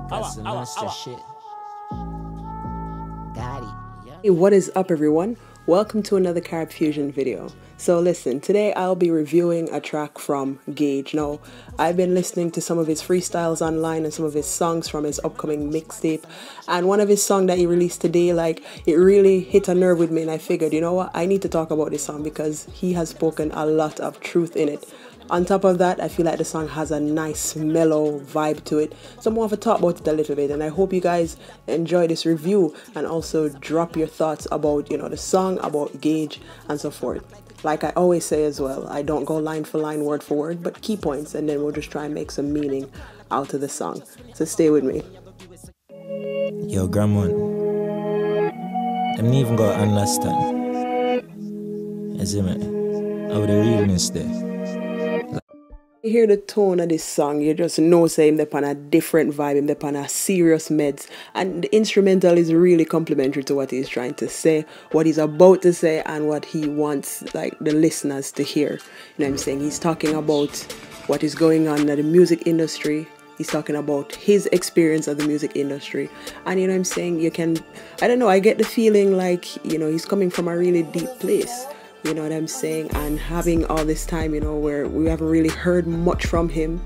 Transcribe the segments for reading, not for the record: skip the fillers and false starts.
That's the monster shit. Got it. Yeah. Hey, what is up, everyone? Welcome to another Carib Fusion video. So listen, today I'll be reviewing a track from Gage. Now, I've been listening to some of his freestyles online and some of his songs from his upcoming mixtape. And one of his songs that he released today, like, it really hit a nerve with me, and I figured, you know what, I need to talk about this song because he has spoken a lot of truth in it. On top of that, I feel like the song has a nice mellow vibe to it. So I'm going to talk about it a little bit, and I hope you guys enjoy this review and also drop your thoughts about, you know, the song, about Gage and so forth. Like I always say as well, I don't go line for line, word for word, but key points, and then we'll just try and make some meaning out of the song. So stay with me. Yo, grandma, them even gonna understand. You see me? How the realness there. You hear the tone of this song, you just know say him on a different vibe, him on a serious meds, and the instrumental is really complimentary to what he's trying to say, what he's about to say, and what he wants like the listeners to hear. You know what I'm saying? He's talking about what is going on in the music industry. He's talking about his experience of the music industry, and you know what I'm saying, you can, I don't know, I get the feeling like, you know, he's coming from a really deep place. You know what I'm saying? And having all this time, you know, where we haven't really heard much from him,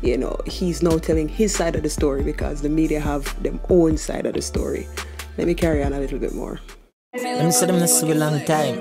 you know, he's now telling his side of the story because the media have their own side of the story. Let me carry on a little bit more. Let me say them this a long time.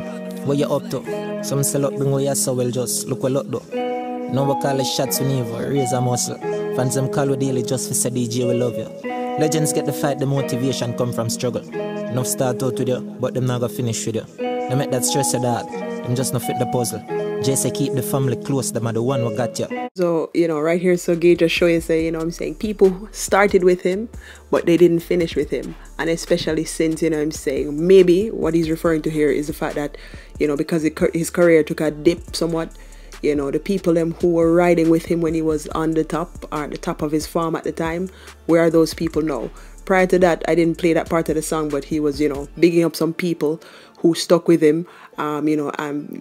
What you up to? Some sell up bring what you so well, just look what look though. No we call it shots we never raise a muscle. Fans them call we daily just for say DJ we love you. Legends get the fight, the motivation come from struggle. Enough start out with you, but them not gonna finish with you. They make that stress your dad. Them just not fit the puzzle. Just say keep the family close, them are the one who got you. So, you know, right here, so Gage just show you, say, you know what I'm saying, people started with him, but they didn't finish with him. And especially since, you know what I'm saying, maybe what he's referring to here is the fact that, you know, because his career took a dip somewhat, you know, the people them who were riding with him when he was on the top, or at the top of his farm at the time, where are those people now? Prior to that, I didn't play that part of the song, but he was, you know, bigging up some people who stuck with him. You know,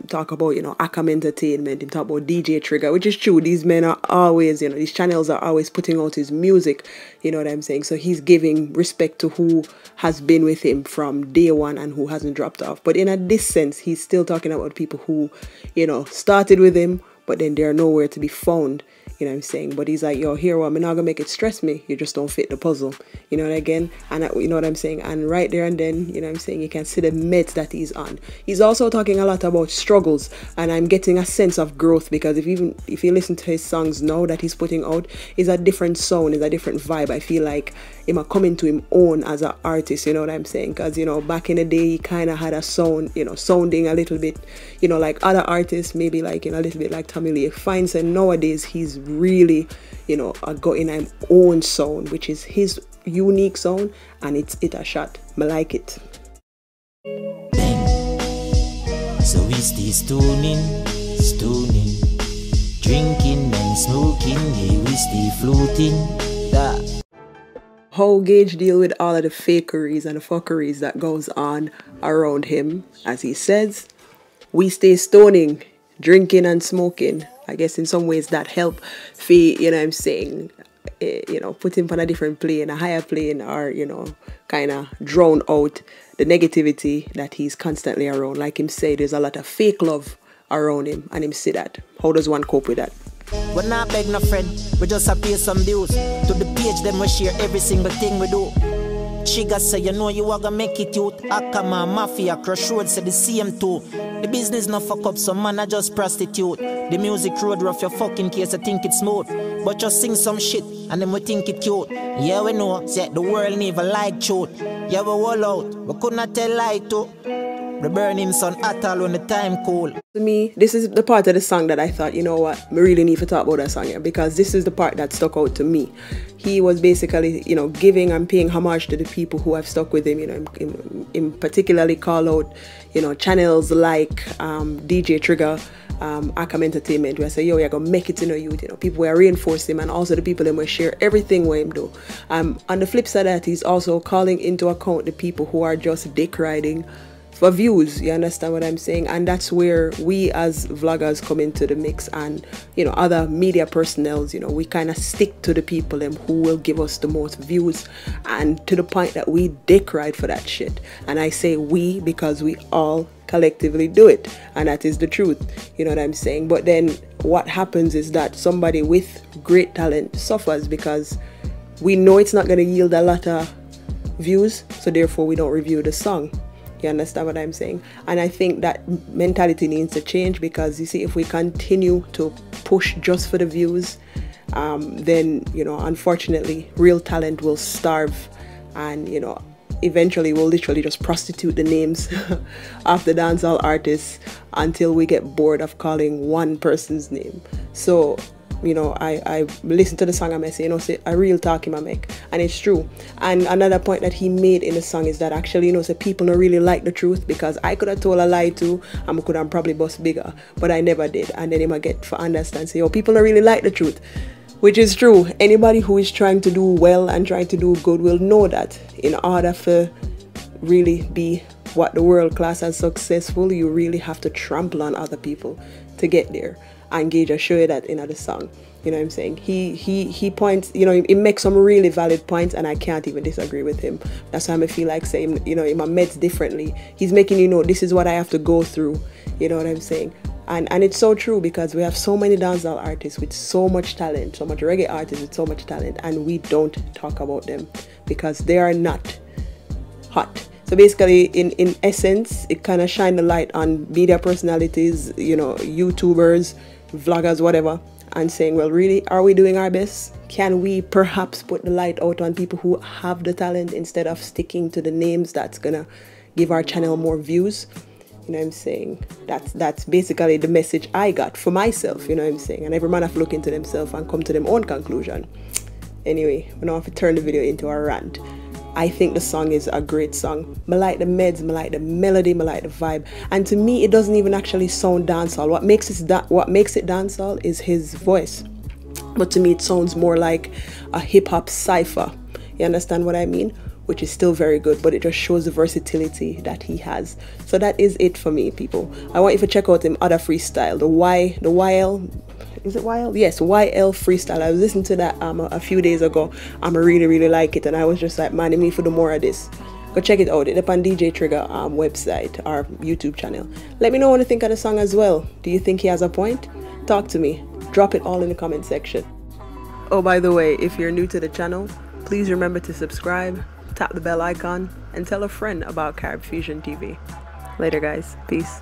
talk about, you know, Akam Entertainment, and talk about DJ Trigger, which is true. These men are always, you know, these channels are always putting out his music, you know what I'm saying? So he's giving respect to who has been with him from day one and who hasn't dropped off. But in this sense, he's still talking about people who, you know, started with him, but then they're nowhere to be found. You know what I'm saying? But he's like, yo, here, I'm not gonna make it stress me. You just don't fit the puzzle. You know what again? And you know what I'm saying? And right there and then, you know what I'm saying, you can see the meds that he's on. He's also talking a lot about struggles, and I'm getting a sense of growth because if you listen to his songs now that he's putting out, it's a different sound, it's a different vibe. I feel like him coming to him own as an artist, you know what I'm saying? Because, you know, back in the day, he kind of had a sound, you know, sounding a little bit, you know, like other artists, maybe like, you know, a little bit like Tommy Lee Fines, and nowadays he's really, you know, got in his own sound, which is his unique sound, and it's a shot. I like it. Bang. So we stay stoning, drinking and smoking, yeah, we stay floating. That. How Gage deal with all of the fakeries and the fuckeries that goes on around him, as he says, we stay stoning, drinking and smoking. I guess in some ways that help you know what I'm saying, you know, put him on a different plane, a higher plane, or, you know, kind of drown out the negativity that he's constantly around. Like him say, there's a lot of fake love around him, and him see that. How does one cope with that? We're not beg no friend, we just pay some dues. To the page, them we share every single thing we do. Chiga say, you know you are gonna make it youth. Akama, Mafia, Crush Road say the same too. The business no fuck up, some man I just prostitute. The music road rough your fucking case, I think it's smooth. But just sing some shit, and then we think it cute. Yeah, we know, say the world never like truth. Yeah, we wall out, we could not tell lie to. The burning sun at all when the time cool. To me, this is the part of the song that I thought, you know what, I really need to talk about that song here, because this is the part that stuck out to me. He was basically, you know, giving and paying homage to the people who have stuck with him, you know, in particularly call out, you know, channels like DJ Trigger, Akam Entertainment, where I say, yo, you're gonna make it in a youth, you know, people will reinforce him, and also the people that will share everything with him do. On the flip side of that, he's also calling into account the people who are just dick riding for views. You understand what I'm saying? And that's where we as vloggers come into the mix, and you know, other media personnel, you know, we kind of stick to the people who will give us the most views, and to the point that we dick ride for that shit. And I say we because we all collectively do it, and that is the truth. You know what I'm saying? But then what happens is that somebody with great talent suffers because we know it's not going to yield a lot of views, so therefore we don't review the song. You understand what I'm saying? And I think that mentality needs to change, because you see, if we continue to push just for the views, then, you know, unfortunately real talent will starve, and you know, eventually we'll literally just prostitute the names of the dancehall artists until we get bored of calling one person's name. So you know, I listen to the song and I say, you know, say a real talk him I make, and it's true. And another point that he made in the song is that actually, you know, say people don't really like the truth, because I could have told a lie too, and I could have probably bust bigger, but I never did. And then he might get for understand, say, oh, people don't really like the truth, which is true. Anybody who is trying to do well and trying to do good will know that in order for really be what the world class and successful, you really have to trample on other people to get there. And Gage will show you that in the song. You know what I'm saying? He points, you know, he makes some really valid points, and I can't even disagree with him. That's why I feel like saying, you know, in my meds differently. He's making you know this is what I have to go through. You know what I'm saying? And it's so true, because we have so many dancehall artists with so much talent, so much reggae artists with so much talent, and we don't talk about them because they are not hot. So basically, in essence, it kind of shine the light on media personalities, you know, YouTubers, vloggers, whatever, and saying, well, really, are we doing our best? Can we perhaps put the light out on people who have the talent instead of sticking to the names that's gonna give our channel more views? You know what I'm saying? That's basically the message I got for myself, you know what I'm saying? And every man have to look into themselves and come to their own conclusion. Anyway, we don't have to turn the video into a rant. I think the song is a great song. I like the meds, I like the melody, I like the vibe. And to me, it doesn't even actually sound dancehall. What makes it dancehall is his voice. But to me, it sounds more like a hip-hop cypher. You understand what I mean? Which is still very good, but it just shows the versatility that he has. So that is it for me, people. I want you to check out him other freestyle. The YL, is it YL? Yes, YL freestyle. I was listening to that a few days ago. I really like it, and I was just like, man, I need to do more of this. Go check it out. It's up on DJ Trigger website, our YouTube channel. Let me know what you think of the song as well. Do you think he has a point? Talk to me. Drop it all in the comment section. Oh, by the way, if you're new to the channel, please remember to subscribe, tap the bell icon, and tell a friend about Carib Fusion TV. Later, guys. Peace.